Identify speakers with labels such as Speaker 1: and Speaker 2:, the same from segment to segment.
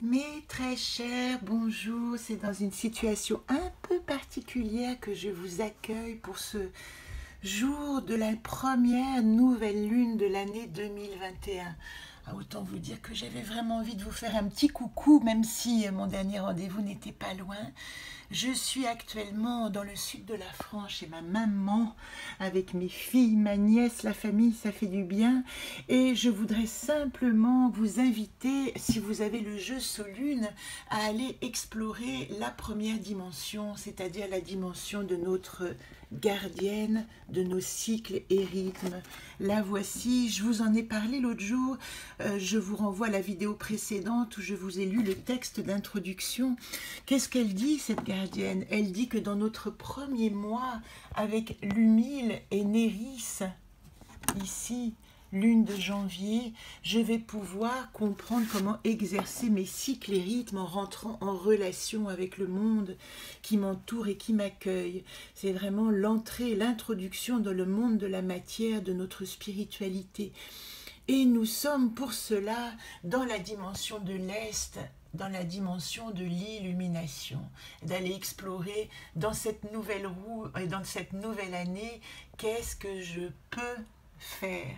Speaker 1: Mes très chers, bonjour, c'est dans une situation un peu particulière que je vous accueille pour ce jour de la première nouvelle lune de l'année 2021. Ah, autant vous dire que j'avais vraiment envie de vous faire un petit coucou, même si mon dernier rendez-vous n'était pas loin. Je suis actuellement dans le sud de la France chez ma maman, avec mes filles, ma nièce, la famille, ça fait du bien. Et je voudrais simplement vous inviter, si vous avez le jeu Solune, à aller explorer la première dimension, c'est-à-dire la dimension de notre gardienne, de nos cycles et rythmes. La voici, je vous en ai parlé l'autre jour, je vous renvoie à la vidéo précédente où je vous ai lu le texte d'introduction. Qu'est-ce qu'elle dit, cette gardienne? Elle dit que dans notre premier mois, avec Lumile et Néris, ici, lune de janvier, je vais pouvoir comprendre comment exercer mes cycles et rythmes en rentrant en relation avec le monde qui m'entoure et qui m'accueille. C'est vraiment l'entrée, l'introduction dans le monde de la matière, de notre spiritualité. Et nous sommes pour cela dans la dimension de l'Est, dans la dimension de l'illumination, d'aller explorer dans cette nouvelle roue et dans cette nouvelle année, qu'est-ce que je peux faire.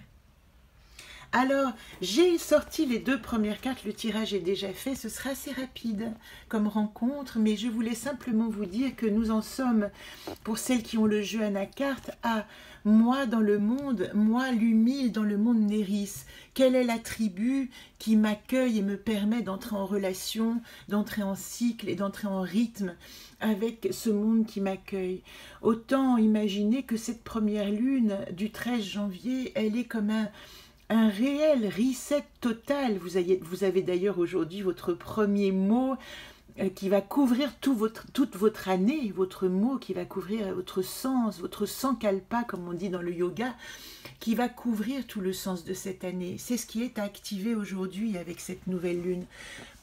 Speaker 1: Alors, j'ai sorti les deux premières cartes, le tirage est déjà fait, ce sera assez rapide comme rencontre, mais je voulais simplement vous dire que nous en sommes, pour celles qui ont le jeu Anacarte, à moi dans le monde, moi l'humile dans le monde Néris. Quelle est la tribu qui m'accueille et me permet d'entrer en relation, d'entrer en cycle et d'entrer en rythme avec ce monde qui m'accueille? Autant imaginer que cette première lune du 13 janvier, elle est comme un réel reset total. Vous avez d'ailleurs aujourd'hui votre premier mot qui va couvrir toute votre année, votre mot qui va couvrir votre sens, votre sankalpa, comme on dit dans le yoga, qui va couvrir tout le sens de cette année. C'est ce qui est activé aujourd'hui avec cette nouvelle lune.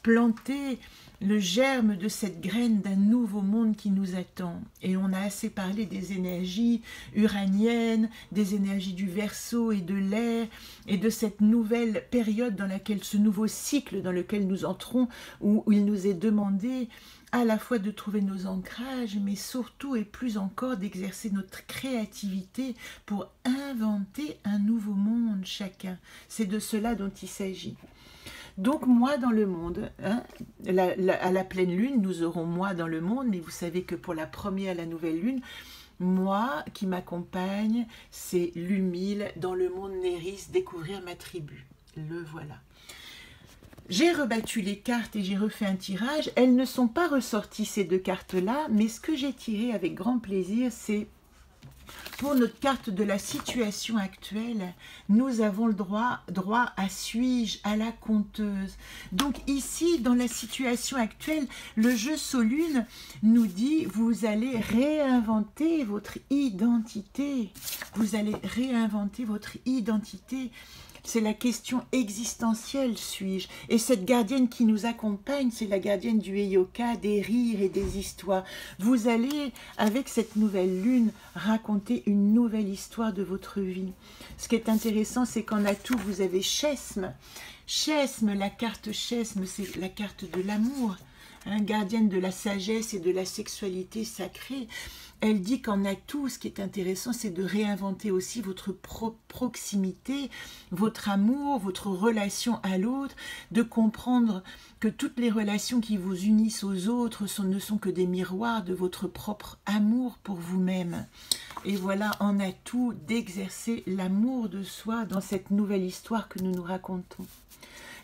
Speaker 1: Planter le germe de cette graine d'un nouveau monde qui nous attend. Et on a assez parlé des énergies uraniennes, des énergies du Verseau et de l'air, et de cette nouvelle période dans laquelle, ce nouveau cycle dans lequel nous entrons, où il nous est demandé à la fois de trouver nos ancrages, mais surtout et plus encore d'exercer notre créativité pour inventer un nouveau monde chacun. C'est de cela dont il s'agit. Donc moi dans le monde, hein, à la pleine lune, nous aurons moi dans le monde, mais vous savez que pour la première, la nouvelle lune, moi qui m'accompagne, c'est l'humile dans le monde Néris, découvrir ma tribu. Le voilà. J'ai rebattu les cartes et j'ai refait un tirage. Elles ne sont pas ressorties ces deux cartes-là, mais ce que j'ai tiré avec grand plaisir, c'est pour notre carte de la situation actuelle, nous avons le droit à suis-je, à la conteuse. Donc ici, dans la situation actuelle, le jeu Solune nous dit, vous allez réinventer votre identité. Vous allez réinventer votre identité. C'est la question existentielle, suis-je? Et cette gardienne qui nous accompagne, c'est la gardienne du Heyoka, des rires et des histoires. Vous allez, avec cette nouvelle lune, raconter une nouvelle histoire de votre vie. Ce qui est intéressant, c'est qu'en atout, vous avez Chesme. Chesme, la carte Chesme, c'est la carte de l'amour, hein, gardienne de la sagesse et de la sexualité sacrée. Elle dit qu'en atout, ce qui est intéressant, c'est de réinventer aussi votre proximité, votre amour, votre relation à l'autre, de comprendre que toutes les relations qui vous unissent aux autres ne sont que des miroirs de votre propre amour pour vous-même. Et voilà, en atout, d'exercer l'amour de soi dans cette nouvelle histoire que nous nous racontons.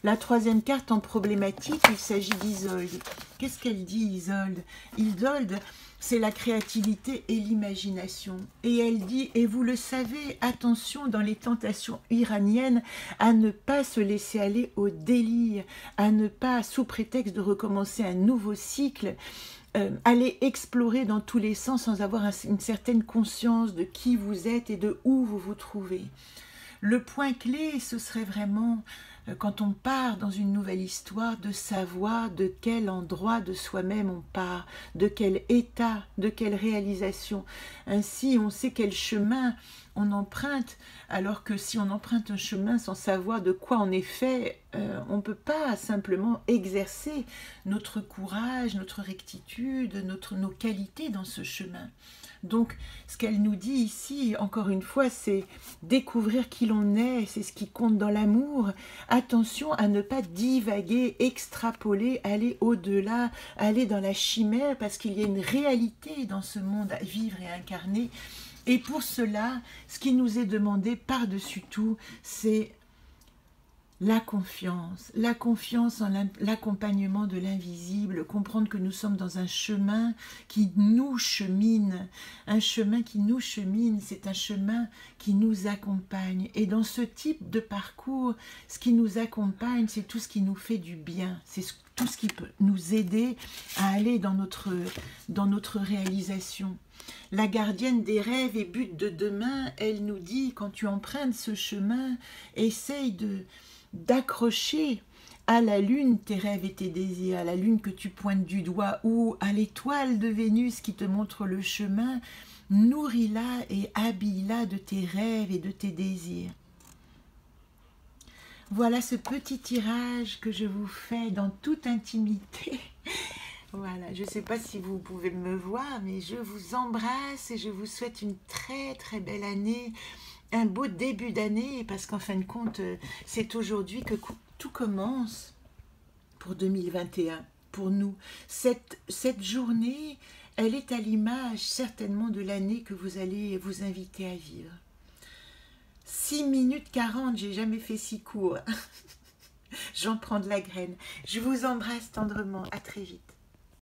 Speaker 1: La troisième carte en problématique, il s'agit d'Isolde. Qu'est-ce qu'elle dit, Isolde? Isolde, c'est la créativité et l'imagination. Et elle dit, et vous le savez, attention dans les tentations iraniennes, à ne pas se laisser aller au délire, à ne pas, sous prétexte de recommencer un nouveau cycle, aller explorer dans tous les sens sans avoir une certaine conscience de qui vous êtes et de où vous vous trouvez. Le point clé, ce serait vraiment, quand on part dans une nouvelle histoire, de savoir de quel endroit de soi-même on part, de quel état, de quelle réalisation. Ainsi, on sait quel chemin on emprunte, alors que si on emprunte un chemin sans savoir de quoi on est fait, on ne peut pas simplement exercer notre courage, notre rectitude, nos qualités dans ce chemin. Donc, ce qu'elle nous dit ici, encore une fois, c'est découvrir qui l'on est, c'est ce qui compte dans l'amour. Attention à ne pas divaguer, extrapoler, aller au-delà, aller dans la chimère, parce qu'il y a une réalité dans ce monde à vivre et à incarner. Et pour cela, ce qui nous est demandé par-dessus tout, c'est la confiance en l'accompagnement de l'invisible, comprendre que nous sommes dans un chemin qui nous chemine. Un chemin qui nous chemine, c'est un chemin qui nous accompagne. Et dans ce type de parcours, ce qui nous accompagne, c'est tout ce qui nous fait du bien. C'est tout ce qui peut nous aider à aller dans notre réalisation. La gardienne des rêves et buts de demain, elle nous dit, quand tu empruntes ce chemin, essaye d'accrocher à la lune tes rêves et tes désirs, à la lune que tu pointes du doigt, ou à l'étoile de Vénus qui te montre le chemin, nourris-la et habille-la de tes rêves et de tes désirs. Voilà ce petit tirage que je vous fais dans toute intimité. Voilà, je ne sais pas si vous pouvez me voir, mais je vous embrasse et je vous souhaite une très très belle année, un beau début d'année, parce qu'en fin de compte, c'est aujourd'hui que tout commence pour 2021, pour nous. Cette journée, elle est à l'image certainement de l'année que vous allez vous inviter à vivre. 6 minutes 40, j'ai jamais fait si court. J'en prends de la graine. Je vous embrasse tendrement, à très vite.